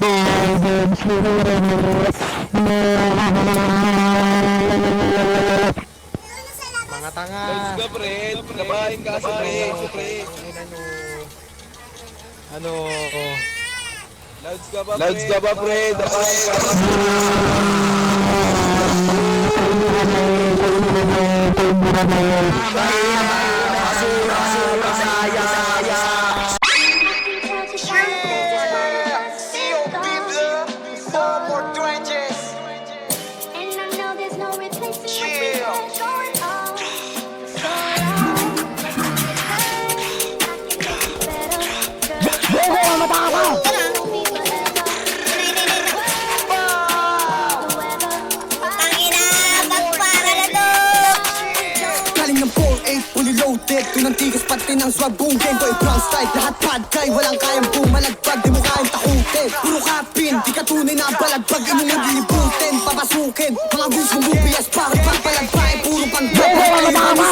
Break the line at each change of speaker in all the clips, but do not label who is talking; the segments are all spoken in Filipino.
Mga tanga.
Lods ka, pre. Kabahin ka sa pre.
Ano?
Lods ka ba, pre? Kabahin ka sa
Tunang tigas pati ng swag buong game ko i-brown style. Lahat bad guy, walang kayang bumalagpag. Di mo kayang takutin, puro kapin. Di ka tunay na balagbag, imong maglilibutin. Papasukin, mga guys kong bubias. Para pagpalagpain, puro panggap.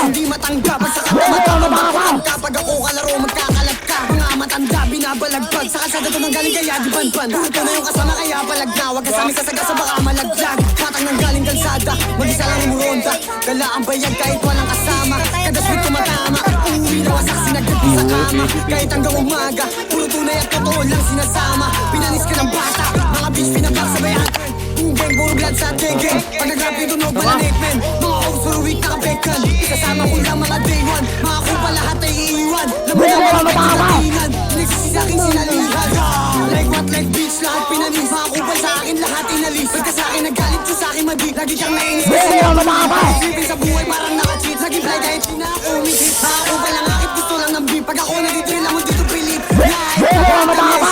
Hindi matanggap, basta ka naman kapag ako kalaro, magkakalag ka. Mga matanda, binabalagpag. Sa kasada to nang galing kaya di banban. Ito na yung kasama kaya balag na. Wag kasami sa sagasa baka malaglag. Katang nang galing kalsada, mag-isa lang umuronda. Dala ang bayag kahit walang kasama. Kada sweet tumatama. Uuwi na wasak sinagdad sa kama. Kahit hanggang umaga, puro tunay at totoo lang sinasama. Pinanis ka ng bata, mga bitch pinagkaksabayan. Bugeng, puro blood sa tigeng. Pag nag-rap yung tunog, malanit men. Mga officer week nakabekan. Kasama ko lang mga day one. Mga kupa lahat ay iiwan. Laman ang mga pagkakatingan. Nagsisi sa akin sinalihan. Like what, like bitch, lahat pinanis. Mga kupa sa akin, lahat inalis. Pagka sa akin nagalit ko sa akin mabig. Lagi kang nainis. Sleeping sa buhay parang naka-cheat. Naging fly kahit di na ako umikit. Mga kupa lang akit, gusto lang ng beat. Pag ako nagtitril ako dito pilit.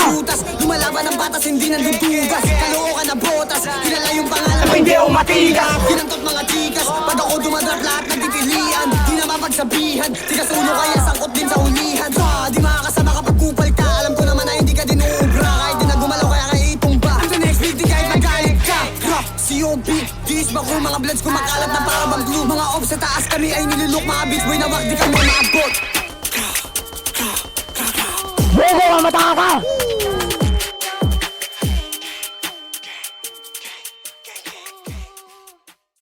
Sutas, lumalaban ng batas, hindi nandudugas. Kalookan na botas, kilala yung pangalan mo, hindi ako matigas. Ginantot mga tikas, pag ako dumadrap lahat nagtitilian. Di na mapagsabihan, tigas ulo kaya sangkot din sa ulihan. Di makakasama kapag kupal ka, alam ko naman na hindi ka din uubra. Kahit di na gumalaw kaya kaya itumba. Ang the next beat, di kahit magalit ka. COB, diis ba kung mga bloods kumakalat na para bang glue. Mga ops sa taas kami ay nilulok, mga beats boy na wag di ka mo maabot.
Bobo, mamata ka!